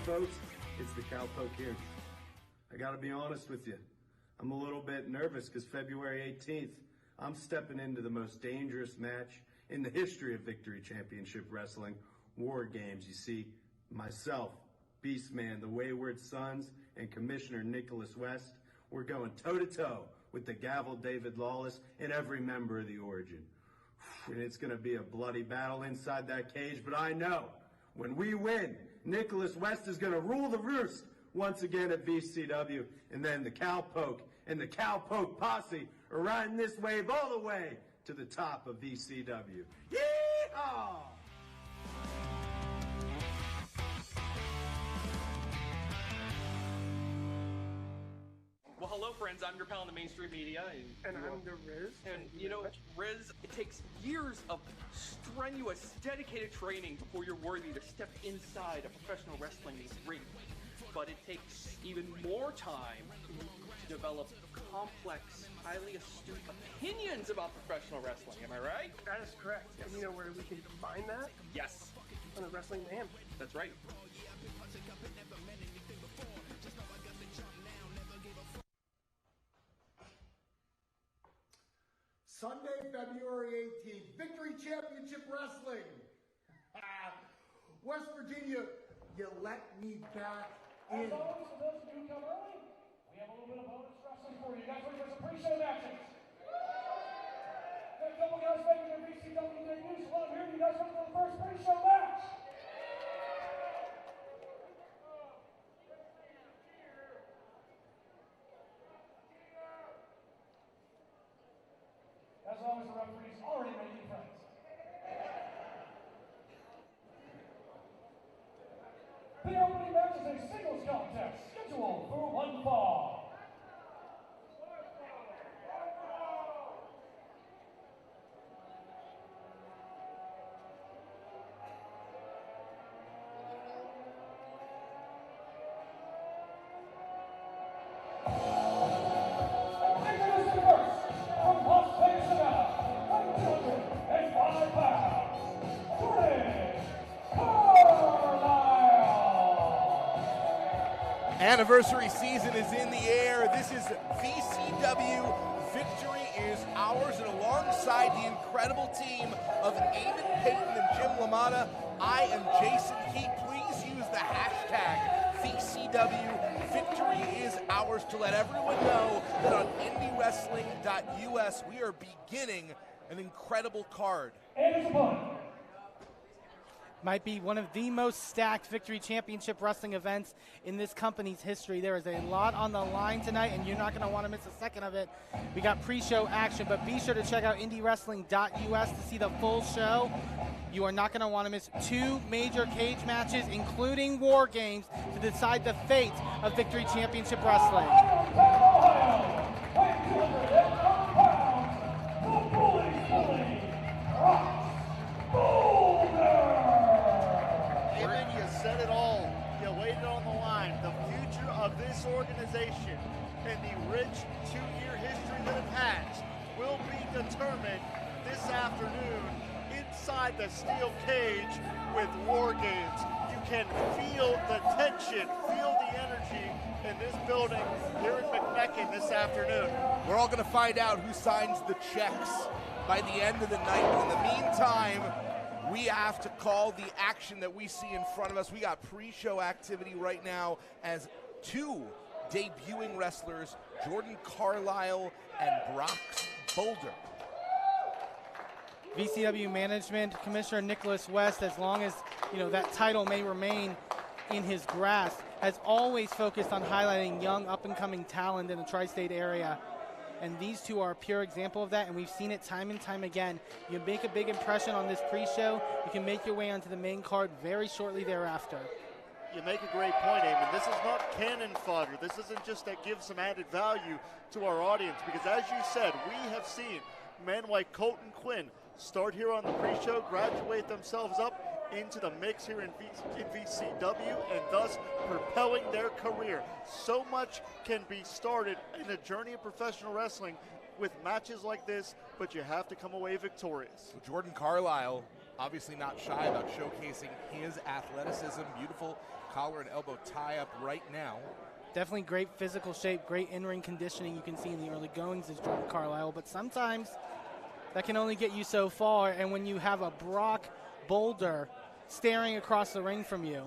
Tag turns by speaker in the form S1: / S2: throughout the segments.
S1: folks, it's the Cowpoke here. I gotta be honest with you. I'm a little bit nervous because February 18th, I'm stepping into the most dangerous match in the history of Victory Championship Wrestling, War Games. You see, myself, Beastman, the Wayward Sons, and Commissioner Nicholas West, we're going toe-to-toe with the Gavel David Lawless and every member of the Origin. And it's going to be a bloody battle inside that cage, but I know when we win, Nicholas West is going to rule the roost once again at VCW, and then the Cowpoke and the Cowpoke Posse are riding this wave all the way to the top of VCW. Yeehaw!
S2: Well, hello, friends. I'm your pal in the mainstream media.
S3: And I'm the Riz.
S2: And, you know, Riz, it takes years of strenuous, dedicated training before you're worthy to step inside a professional wrestling ring. But it takes even more time to develop complex, highly astute opinions about professional wrestling. Am I right?
S3: That is correct.
S2: Yes.
S3: And you know where we can combine that?
S2: Yes.
S3: On the Wrestling Man.
S2: That's right.
S4: Sunday, February 18th, Victory Championship Wrestling. West Virginia, you let me back in.
S5: As always, for those of you who come early, we have a little bit of bonus wrestling for you. You guys ready for some pre-show matches? Got a couple guys making their VCW debuts. So I'm here. You guys ready for the first pre-show match? As long as the referee's already making friends. The opening match is a singles contest scheduled for one fall. Introducing first, from Las Vegas, Nevada, weighing 205 pounds, Jordan Carlisle.
S6: Anniversary season is in the air. This is VCW. Victory is ours, and alongside the incredible team of Eamon Payton and Jim LaMotta, I am Jason Heat. Please use the hashtag VCW. Victory is ours to let everyone know that on IndyWrestling.us we are beginning an incredible card.
S5: And his opponent.
S7: Might be one of the most stacked Victory Championship Wrestling events in this company's history. There is a lot on the line tonight, and you're not going to want to miss a second of it. We got pre-show action, but be sure to check out IndyWrestling.us to see the full show. You are not going to want to miss two major cage matches, including War Games, to decide the fate of Victory Championship Wrestling.
S8: Eamon, you said it all. You laid it on the line. The future of this organization and the rich two-year history that it has will be determined this afternoon inside the steel cage with War Games. You can feel the tension, feel the energy in this building here in McMecken this afternoon.
S6: We're all going to find out who signs the checks by the end of the night. But in the meantime, we have to call the action that we see in front of us. We got pre-show activity right now as two debuting wrestlers, Jordan Carlisle and Brock Boulder.
S7: VCW management, Commissioner Nicholas West, as long as that title may remain in his grasp, has always focused on highlighting young up-and-coming talent in the tri-state area. And these two are a pure example of that, and we've seen it time and time again. You make a big impression on this pre-show, you can make your way onto the main card very shortly thereafter.
S8: You make a great point, Eamon. This is not cannon fodder. This isn't just that gives some added value to our audience, because as you said, we have seen men like Colton Quinn start here on the pre-show, graduate themselves up into the mix here in VCW, and thus propelling their career. So much can be started in a journey of professional wrestling with matches like this, but you have to come away victorious.
S6: So Jordan Carlisle, obviously not shy about showcasing his athleticism, beautiful collar and elbow tie-up right now.
S7: Definitely great physical shape, great in-ring conditioning you can see in the early goings is Jordan Carlisle, but sometimes that can only get you so far, and when you have a Brock Boulder staring across the ring from you,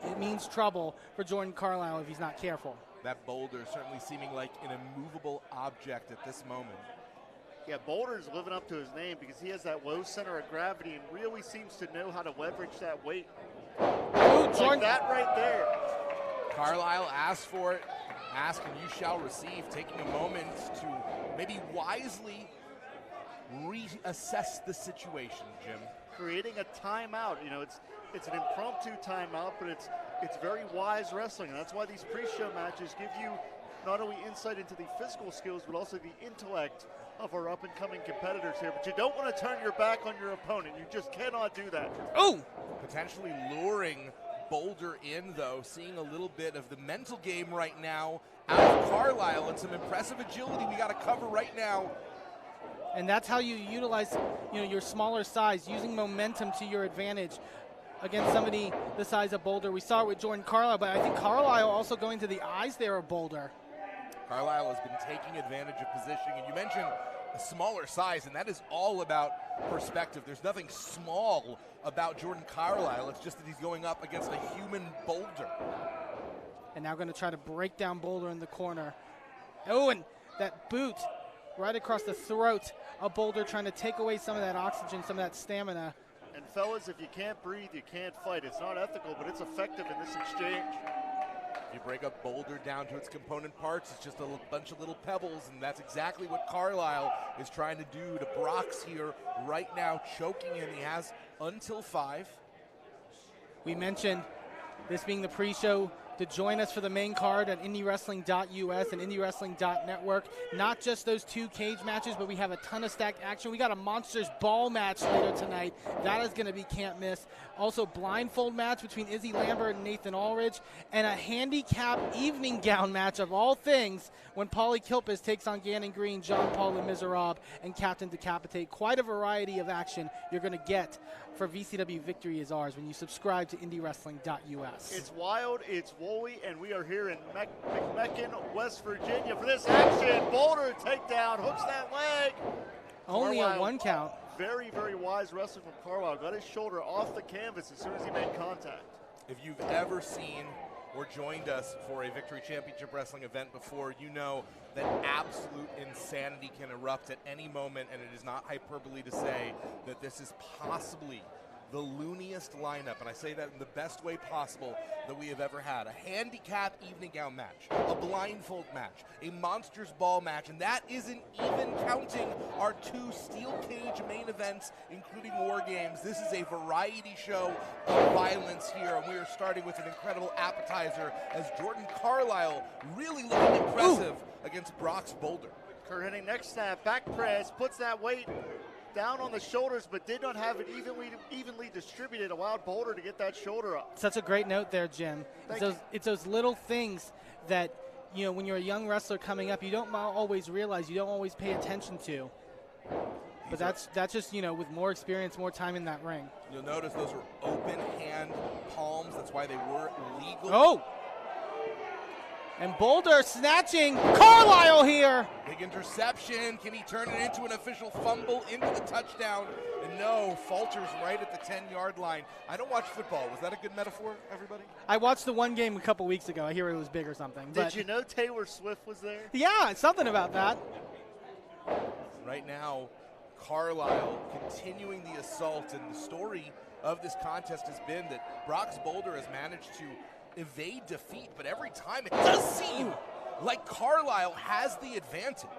S7: it means trouble for Jordan Carlisle if he's not careful.
S6: That boulder certainly seeming like an immovable object at this moment.
S8: Yeah, Boulder's living up to his name because he has that low center of gravity and really seems to know how to leverage that weight.
S7: Ooh,
S8: Like that right there.
S6: Carlisle asked for it. Ask and you shall receive. Taking a moment to maybe wisely reassess the situation, Jim.
S8: Creating a timeout. You know, it's an impromptu timeout, but it's very wise wrestling. And that's why these pre-show matches give you not only insight into the physical skills, but also the intellect of our up-and-coming competitors here. But you don't want to turn your back on your opponent. You just cannot do that.
S7: Oh!
S6: Potentially luring Boulder in, though, seeing a little bit of the mental game right now out of Carlisle and some impressive agility we got to cover right now.
S7: And that's how you utilize, your smaller size, using momentum to your advantage against somebody the size of Boulder. We saw it with Jordan Carlisle, but I think Carlisle also going to the eyes there of Boulder.
S6: Carlisle has been taking advantage of positioning, and you mentioned a smaller size, and that is all about perspective. There's nothing small about Jordan Carlisle. It's just that he's going up against a human Boulder.
S7: And now going to try to break down Boulder in the corner. Oh, and that boot right across the throat of Boulder, trying to take away some of that oxygen, some of that stamina.
S8: And fellas, if you can't breathe, you can't fight. It's not ethical, but it's effective in this exchange.
S6: You break up Boulder down to its component parts, it's just a bunch of little pebbles, and that's exactly what Carlisle is trying to do to Brox here right now, choking him. He has until 5.
S7: We mentioned this being the pre-show. To join us for the main card at IndyWrestling.us and IndyWrestling.network. Not just those 2 cage matches, but we have a ton of stacked action. We got a Monsters Ball match later tonight. That is going to be can't miss. Also, blindfold match between Izzy Lambert and Nathan Ulrich, and a handicap evening gown match of all things when Paulie Kilpis takes on Gannon Green, John Paul Le Miserable, and Captain Decapitate. Quite a variety of action you're going to get for VCW Victory is Ours when you subscribe to IndyWrestling.us.
S8: It's wild, it's woolly, and we are here in McMecken, West Virginia for this action. Boulder takedown, hooks that leg.
S7: Only
S8: Carlisle,
S7: a 1 count.
S8: Very, very wise wrestling from Carlisle. Got his shoulder off the canvas as soon as he made contact.
S6: If you've ever seen or joined us for a Victory Championship Wrestling event before, you know that absolute insanity can erupt at any moment, and it is not hyperbole to say that this is possibly the looniest lineup, and I say that in the best way possible, that we have ever had. A handicap evening gown match, a blindfold match, a Monsters Ball match, and that isn't even counting our 2 steel cage main events, including War Games. This is a variety show of violence here, and we are starting with an incredible appetizer as Jordan Carlisle really looking impressive against Brox Boulder.
S8: Kurt Hennig next snap, back press, puts that weight down on the shoulders, but did not have it evenly distributed, allowed Boulder to get that shoulder up.
S7: Such a great note there, Jim. It's those little things that, when you're a young wrestler coming up, you don't always realize, you don't always pay attention to. But that's just, with more experience, more time in that ring.
S6: You'll notice those are open hand palms. That's why they were legal.
S7: Oh! And Boulder snatching Carlisle here.
S6: Big interception. Can he turn it into an official fumble into the touchdown? And no, falters right at the 10-yard line. I don't watch football. Was that a good metaphor, everybody?
S7: I watched the one game a couple weeks ago. I hear it was big or something.
S8: Did you know Taylor Swift was there?
S7: Yeah, something about that.
S6: Right now, Carlisle continuing the assault, and the story of this contest has been that Brox Boulder has managed to evade defeat, but every time it does seem like Carlisle has the advantage.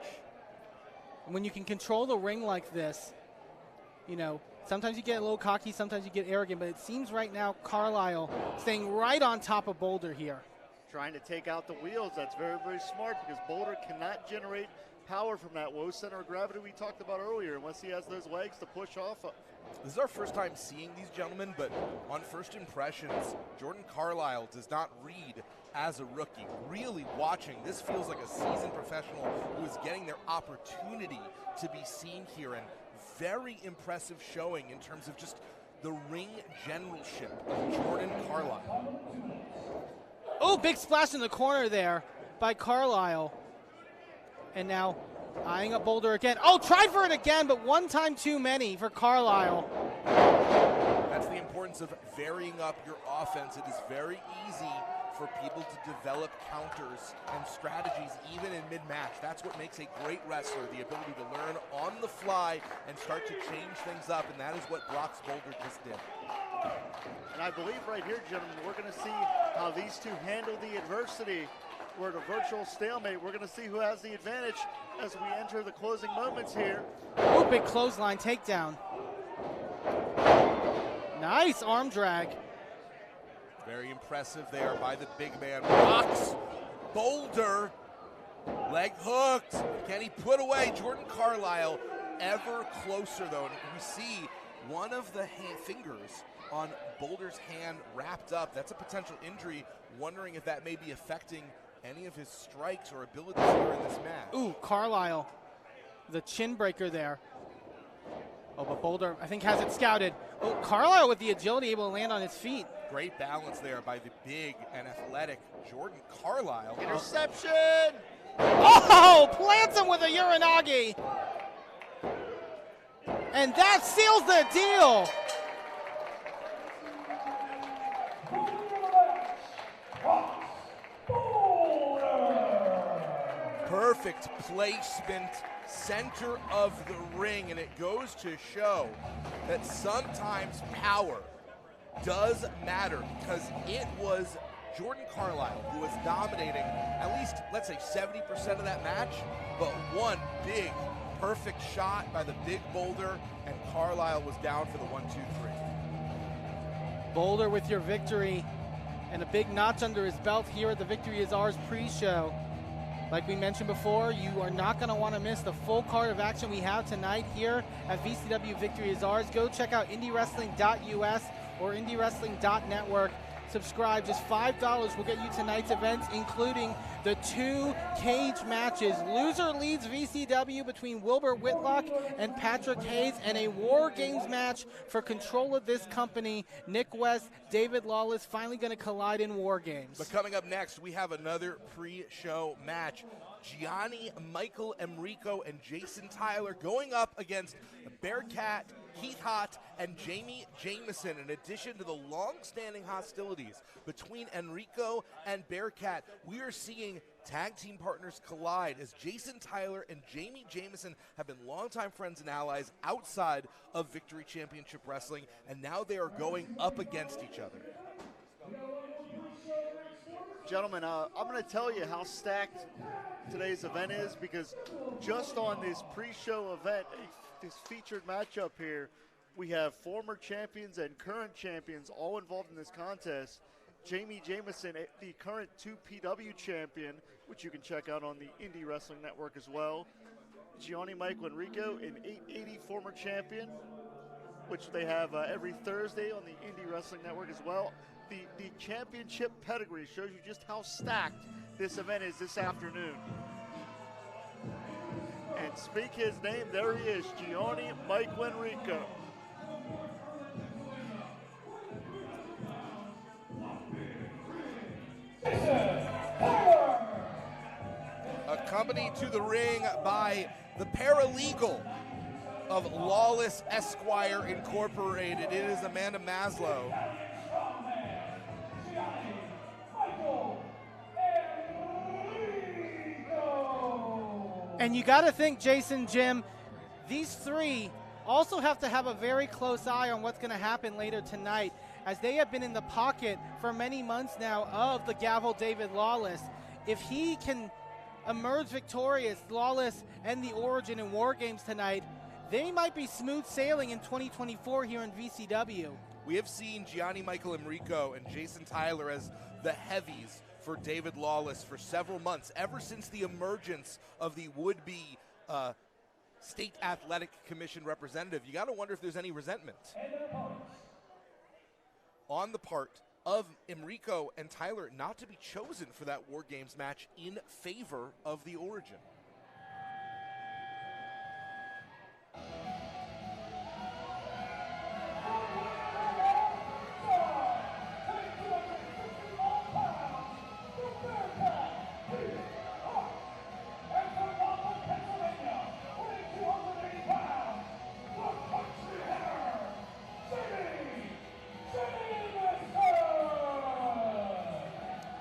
S7: When you can control the ring like this, sometimes you get a little cocky, sometimes you get arrogant, but it seems right now Carlisle staying right on top of Boulder here.
S8: Trying to take out the wheels. That's very, very smart because Boulder cannot generate power from that low center of gravity we talked about earlier unless he has those legs to push off of.
S6: This is our first time seeing these gentlemen, but on first impressions, Jordan Carlisle does not read as a rookie. Really watching, this feels like a seasoned professional who is getting their opportunity to be seen here, and very impressive showing in terms of just the ring generalship of Jordan Carlisle.
S7: Oh, big splash in the corner there by Carlisle. And now eyeing up Boulder again. Oh, tried for it again, but one time too many for Carlisle.
S6: That's the importance of varying up your offense. It is very easy for people to develop counters and strategies even in mid-match. That's what makes a great wrestler, the ability to learn on the fly and start to change things up, and that is what Brox Boulder just did.
S8: And I believe right here, gentlemen, we're going to see how these two handle the adversity. We're at a virtual stalemate. We're going to see who has the advantage as we enter the closing moments here.
S7: Oh, big clothesline takedown. Nice arm drag.
S6: Very impressive there by the big man. Brox Boulder, leg hooked. Can he put away Jordan Carlisle? Ever closer though, and we see one of the fingers on Boulder's hand wrapped up. That's a potential injury. Wondering if that may be affecting any of his strikes or abilities here in this match.
S7: Ooh, Carlisle, the chin breaker there. Oh, but Boulder, I think, has it scouted. Oh, Carlisle with the agility, able to land on his feet.
S6: Great balance there by the big and athletic Jordan Carlisle.
S8: Interception!
S7: Oh, plants him with a Uranagi. And that seals the deal.
S6: Perfect placement, center of the ring, and it goes to show that sometimes power does matter, because it was Jordan Carlisle who was dominating at least, let's say, 70% of that match, but one big, perfect shot by the big Boulder, and Carlisle was down for the 1-2-3.
S7: Boulder with your victory and a big notch under his belt here at the Victory Is Ours pre-show. Like we mentioned before, you are not going to want to miss the full card of action we have tonight here at VCW Victory Is Ours. Go check out IndyWrestling.us or IndyWrestling.network. Subscribe, just $5 will get you tonight's events, including the 2 cage matches. Loser leads VCW between Wilbur Whitlock and Patrick Hayes, and a War Games match for control of this company. Nick West, David Lawless finally going to collide in War Games.
S6: But coming up next, we have another pre-show match. Gianni, Michael Enrico, and Jason Tyler going up against Bearcat, Keith Hott, and Jamie Jameson, in addition to the long-standing hostilities between Enrico and Bearcat. We are seeing tag team partners collide as Jason Tyler and Jamie Jameson have been longtime friends and allies outside of Victory Championship Wrestling, and now they are going up against each other.
S8: Gentlemen, I'm going to tell you how stacked today's event is, because just on this pre-show event, this featured matchup here, we have former champions and current champions all involved in this contest. Jamie Jameson, the current 2PW champion, which you can check out on the Indie Wrestling Network as well. Gianni Michael Enrico, an 880 former champion, which they have every Thursday on the Indie Wrestling Network as well. The championship pedigree shows you just how stacked this event is this afternoon. And speak his name, there he is, Gianni Michael Enrico.
S6: Accompanied to the ring by the paralegal of Lawless Esquire Incorporated. It is Amanda Maslow.
S7: And you got to think, Jason, Jim, these three also have to have a very close eye on what's going to happen later tonight, as they have been in the pocket for many months now of the Gavel David Lawless. If he can emerge victorious, Lawless and the Origin in War Games tonight, they might be smooth sailing in 2024 here in VCW.
S6: We have seen Gianni Michael Enrico and Jason Tyler as the heavies for David Lawless for several months, ever since the emergence of the would-be State Athletic Commission representative. You got to wonder if there's any resentment on the part of Enrico and Tyler not to be chosen for that War Games match in favor of the Origin.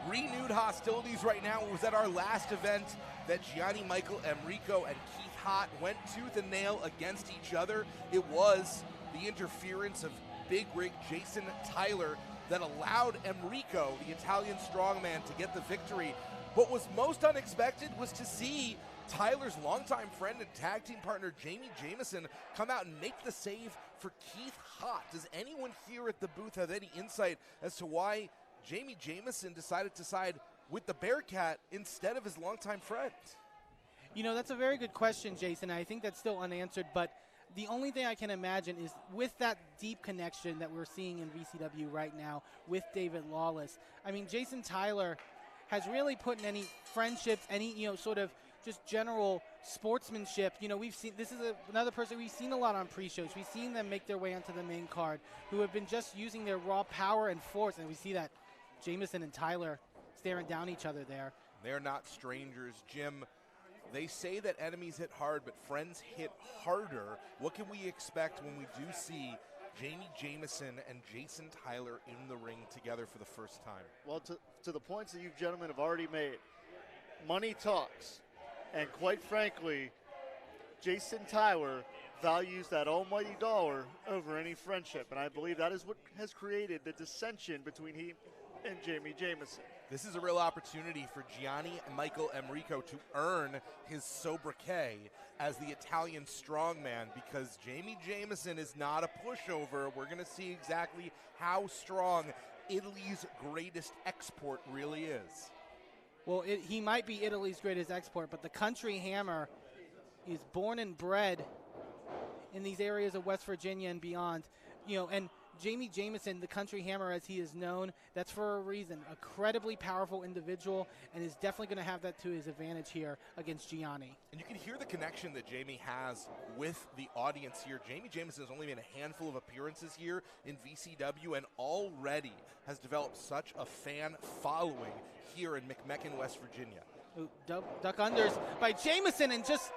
S6: renewed hostilities right now. It was at our last event that Gianni, Michael, Enrico, and Keith Hott went tooth and nail against each other. It was the interference of big rig Jason Tyler that allowed Enrico, the Italian strongman, to get the victory. What was most unexpected was to see Tyler's longtime friend and tag team partner Jamie Jamison come out and make the save for Keith Hott. Does anyone here at the booth have any insight as to why Jamie Jamison decided to side with the Bearcat instead of his longtime friend?
S7: You know, that's a very good question, Jason. I think that's still unanswered, but the only thing I can imagine is with that deep connection that we're seeing in VCW right now with David Lawless. I mean, Jason Tyler has really put in any friendships, any, sort of just general sportsmanship. We've seen, this is another person we've seen a lot on pre-shows. We've seen them make their way onto the main card, who have been just using their raw power and force, and we see that Jamison and Tyler staring down each other there.
S6: They're not strangers, Jim. They say that enemies hit hard, but friends hit harder. What can we expect when we do see Jamie Jamison and Jason Tyler in the ring together for the first time?
S8: Well, to the points that you gentlemen have already made, money talks. And quite frankly, Jason Tyler values that almighty dollar over any friendship. And I believe that is what has created the dissension between he and Jamie Jamison.
S6: This is a real opportunity for Gianni Michael Enrico to earn his sobriquet as the Italian strongman, because Jamie Jamison is not a pushover. We're going to see exactly how strong Italy's greatest export really is.
S7: Well, he might be Italy's greatest export, but the Country Hammer is born and bred in these areas of West Virginia and beyond. And Jamie Jamison, the Country Hammer as he is known, that's for a reason. A incredibly powerful individual, and is definitely going to have that to his advantage here against Gianni.
S6: And you can hear the connection that Jamie has with the audience here. Jamie Jamison has only made a handful of appearances here in VCW and already has developed such a fan following here in McMecken, West Virginia.
S7: Ooh, duck unders by Jamison, and just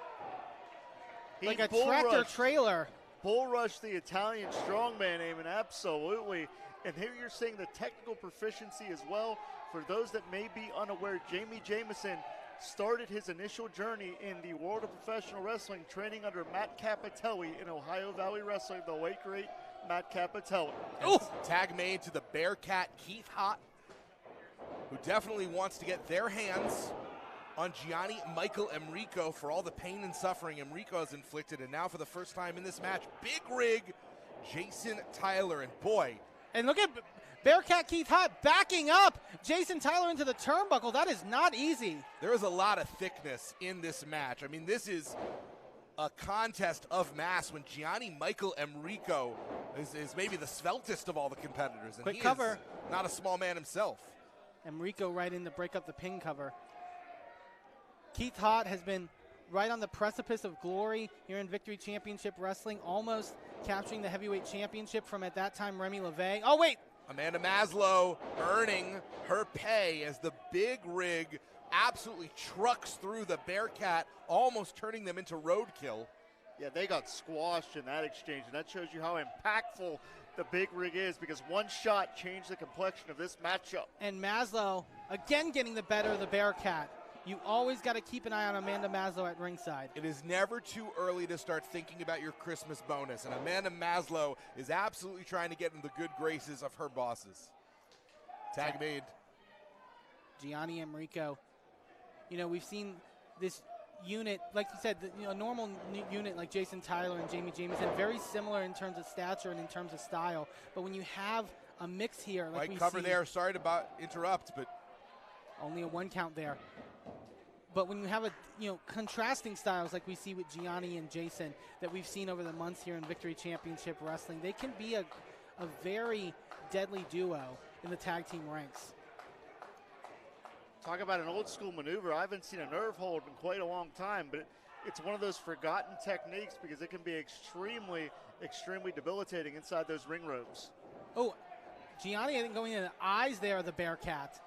S7: like a
S8: bull
S7: tractor
S8: rushed.
S7: trailer.
S8: Bull rush the Italian strongman, Eamon, absolutely. And here you're seeing the technical proficiency as well. For those that may be unaware, Jamie Jamison started his initial journey in the world of professional wrestling training under Matt Capitelli in Ohio Valley Wrestling, the late great Matt Capitelli.
S6: Tag made to the Bearcat Keith Hott, who definitely wants to get their hands on Gianni Michael Enrico for all the pain and suffering Enrico has inflicted. And now for the first time in this match, big rig Jason Tyler. And boy.
S7: And look at Bearcat Keith Hott backing up Jason Tyler into the turnbuckle. That is not easy.
S6: There is a lot of thickness in this match. I mean, this is a contest of mass when Gianni Michael Enrico is maybe the sveltest of all the competitors. And
S7: Quick
S6: he
S7: cover.
S6: is not a small man himself.
S7: Enrico right in to break up the pin cover. Keith Hott has been right on the precipice of glory here in Victory Championship Wrestling, almost capturing the heavyweight championship from, at that time, Remy LeVay. Oh, wait.
S6: Amanda Maslow earning her pay as the big rig absolutely trucks through the Bearcat, almost turning them into roadkill.
S8: Yeah, they got squashed in that exchange, and that shows you how impactful the big rig is, because one shot changed the complexion of this matchup.
S7: And Maslow, again, getting the better of the Bearcat. You always got to keep an eye on Amanda Maslow at ringside.
S6: It is never too early to start thinking about your Christmas bonus, and Amanda Maslow is absolutely trying to get in the good graces of her bosses. Tag made.
S7: Gianni Enrico. We've seen this unit, like you said, a normal unit like Jason Tyler and Jamie Jamison, very similar in terms of stature and in terms of style. But when you have a mix here, like we
S6: cover
S7: see,
S6: there. Sorry to interrupt, but
S7: only a 1 count there. But when you have contrasting styles like we see with Gianni and Jason that we've seen over the months here in Victory Championship Wrestling, they can be a very deadly duo in the tag team ranks.
S8: Talk about an old school maneuver. I haven't seen a nerve hold in quite a long time, but it's one of those forgotten techniques because it can be extremely, extremely debilitating inside those ring ropes.
S7: Oh, Gianni, I think, going in the eyes there of the Bearcat.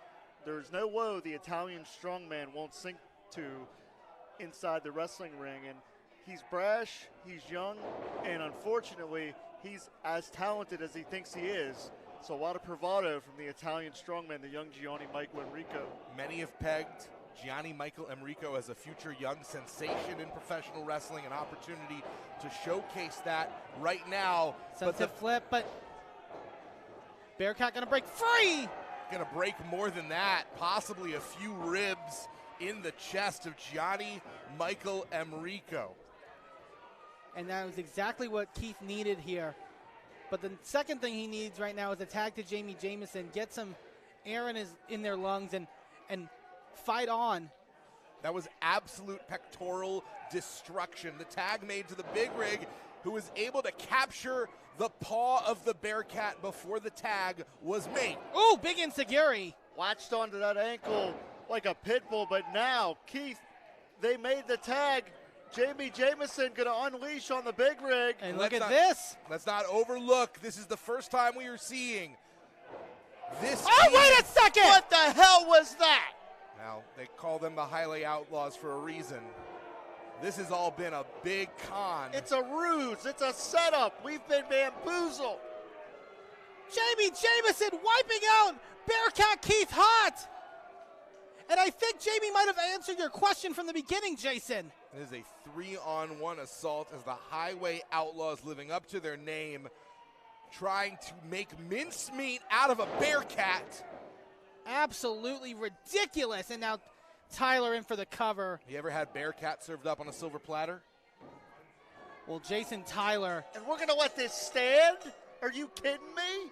S8: There's no woe the Italian strongman won't sink to inside the wrestling ring. And he's brash, he's young, and unfortunately, he's as talented as he thinks he is. So a lot of bravado from the Italian strongman, the young Gianni Michael Enrico.
S6: Many have pegged Gianni Michael Enrico as a future young sensation in professional wrestling, an opportunity to showcase that right now.
S7: Sunset flip, but Bearcat gonna break free.
S6: Gonna break more than that, possibly a few ribs in the chest of Gianni Michael Enrico.
S7: And that was exactly what Keith needed here. But the second thing he needs right now is a tag to Jamie Jamison, get some air in their lungs and fight on.
S6: That was absolute pectoral destruction. The tag made to the Big Rig, who was able to capture the paw of the Bearcat before the tag was made.
S7: Ooh, big insecurity.
S8: Latched onto that ankle like a pit bull, but now, Keith, they made the tag. Jamie Jamison going to unleash on the Big Rig.
S7: And look at this.
S6: Let's not overlook. This is the first time we are seeing this.
S7: Oh, wait a second.
S8: What the hell was that?
S6: Now, they call them the Highway Outlaws for a reason. This has all been a big con.
S8: It's a ruse. It's a setup. We've been bamboozled.
S7: Jamie Jamison wiping out Bearcat Keith Hart. And I think Jamie might have answered your question from the beginning, Jason.
S6: It is a 3-on-1 assault as the Highway Outlaws, living up to their name, trying to make mincemeat out of a Bearcat.
S7: Absolutely ridiculous. And now Tyler in for the cover.
S6: You ever had Bearcat served up on a silver platter?
S7: Well, Jason Tyler.
S8: And we're going to let this stand? Are you kidding me?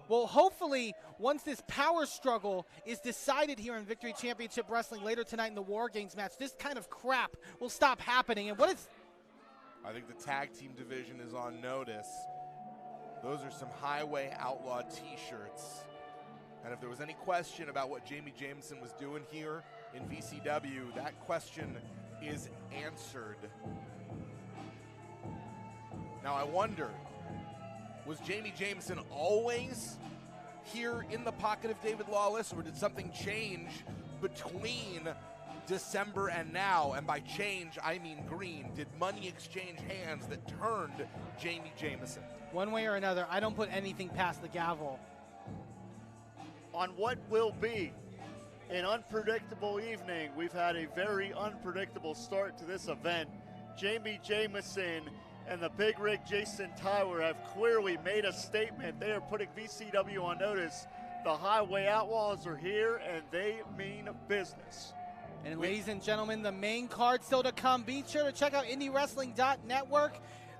S7: Well, hopefully, once this power struggle is decided here in Victory Championship Wrestling later tonight in the War Games match, this kind of crap will stop happening. And what is...
S6: I think the tag team division is on notice. Those are some Highway Outlaw t-shirts. And if there was any question about what Jamie Jamison was doing here in VCW, that question is answered. Now I wonder, was Jamie Jamison always here in the pocket of David Lawless, or did something change between December and now? And by change, I mean green. Did money exchange hands that turned Jamie Jamison?
S7: One way or another, I don't put anything past the gavel.
S8: On what will be an unpredictable evening, we've had a very unpredictable start to this event. Jamie Jamison and the Big Rig Jason Tyler have clearly made a statement. They are putting VCW on notice. The Highway Outlaws are here, and they mean business.
S7: And ladies and gentlemen, the main card still to come. Be sure to check out IndyWrestling.network.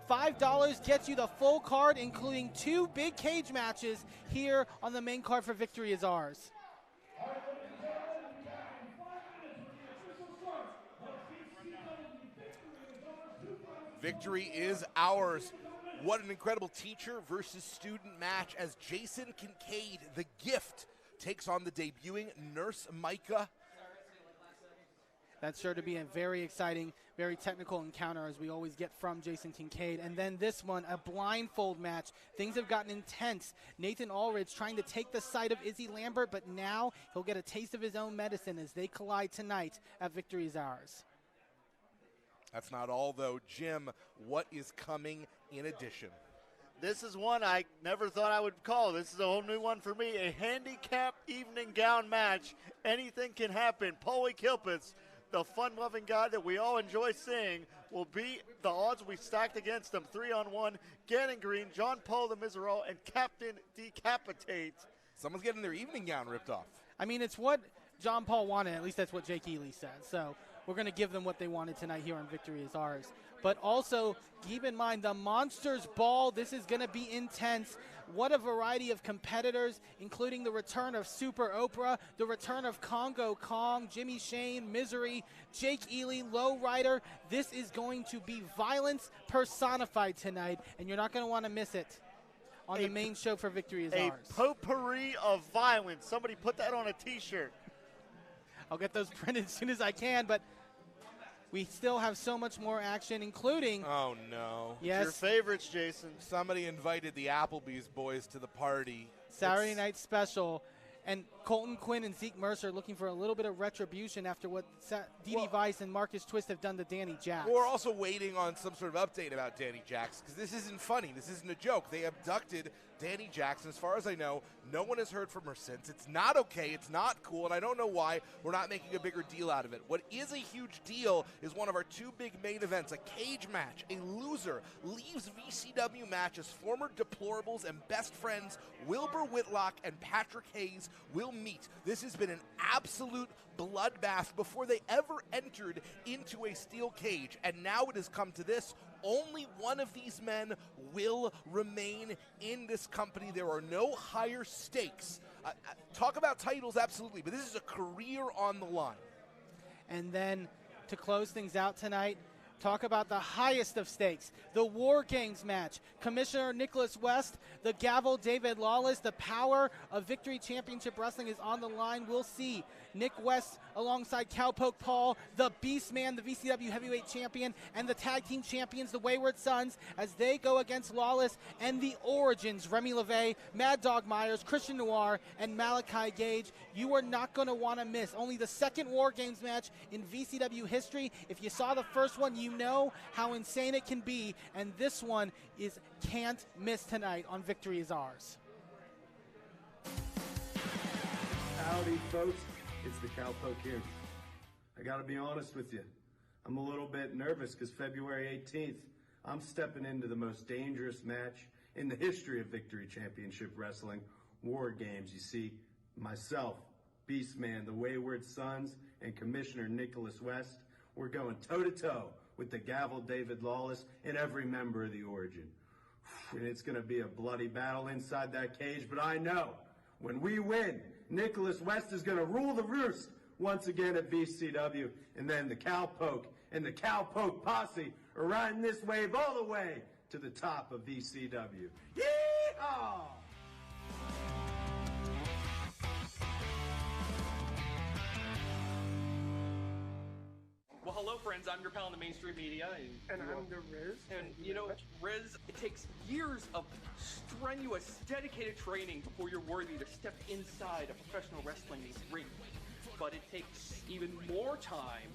S7: $5 gets you the full card, including 2 big cage matches here on the main card for Victory Is Ours.
S6: Victory is ours. What an incredible teacher versus student match as Jason Kincaid, the Gift, takes on the debuting Nurse Micah.
S7: That's sure to be a very exciting, very technical encounter, as we always get from Jason Kincaid. And then this one, a blindfold match. Things have gotten intense. Nathan Allridge trying to take the side of Izzy Lambert, but now he'll get a taste of his own medicine as they collide tonight at Victory Is Ours.
S6: That's not all, though. Jim, what is coming in addition?
S8: This is one I never thought I would call. This is a whole new one for me. A handicap evening gown match. Anything can happen. Paulie Kilpitz, the fun-loving guy that we all enjoy seeing, will beat the odds we stacked against him. 3-on-1, Gannon Green, John Paul the Miserable, and Captain Decapitate.
S6: Someone's getting their evening gown ripped off.
S7: I mean, it's what John Paul wanted. At least that's what Jake Ely said. So we're going to give them what they wanted tonight here on Victory Is Ours. But also, keep in mind, the Monsters Ball, this is going to be intense. What a variety of competitors, including the return of Super Oprah, the return of Congo Kong, Jimmy Shane, Misery, Jake Ely, Lowrider. This is going to be violence personified tonight, and you're not going to want to miss it on the main show for Victory Is Ours.
S8: A potpourri of violence. Somebody put that on a T-shirt.
S7: I'll get those printed as soon as I can, but we still have so much more action, including...
S6: Oh, no.
S7: Yes.
S8: Your favorites, Jason.
S6: Somebody invited the Applebee's boys to the party.
S7: Saturday Night Special. And Colton Quinn and Zeke Mercer looking for a little bit of retribution after what Dede Weiss and Marcus Twist have done to Danny Jax.
S6: We're also waiting on some sort of update about Danny Jax, because this isn't funny. This isn't a joke. They abducted Danny Jax, and as far as I know, no one has heard from her since. It's not okay. It's not cool, and I don't know why we're not making a bigger deal out of it. What is a huge deal is one of our two big main events, a cage match. A loser leaves VCW match as former deplorables and best friends Wilbur Whitlock and Patrick Hayes will meet. This has been an absolute bloodbath before they ever entered into a steel cage, and now it has come to this. Only one of these men will remain in this company. There are no higher stakes. Talk about titles, absolutely, but this is a career on the line.
S7: And then to close things out tonight, talk about the highest of stakes, the War Games match. Commissioner Nicholas West, the gavel David Lawless, the power of Victory Championship Wrestling is on the line. We'll see Nick West alongside Cowpoke Paul, the Beast Man, the VCW Heavyweight Champion, and the Tag Team Champions, the Wayward Sons, as they go against Lawless and the Origins, Remy LeVay, Mad Dog Myers, Christian Noir, and Malachi Gage. You are not going to want to miss. Only the second War Games match in VCW history. If you saw the first one, you know how insane it can be, and this one is can't miss tonight on Victory Is Ours.
S1: Howdy, folks. It's the Cowpoke here. I gotta be honest with you. I'm a little bit nervous because February 18th, I'm stepping into the most dangerous match in the history of Victory Championship Wrestling, War Games. You see, myself, Beastman, the Wayward Sons, and Commissioner Nicholas West, we're going toe-to-toe with the gavel David Lawless and every member of the Origin. And it's going to be a bloody battle inside that cage, but I know when we win, Nicholas West is going to rule the roost once again at VCW, and then the Cowpoke and the Cowpoke Posse are riding this wave all the way to the top of VCW. Yeehaw!
S2: Well, hello, friends. I'm your pal in the mainstream media.
S3: And I'm the Riz.
S2: And, you know, Riz, it takes years of strenuous, dedicated training before you're worthy to step inside a professional wrestling ring. But it takes even more time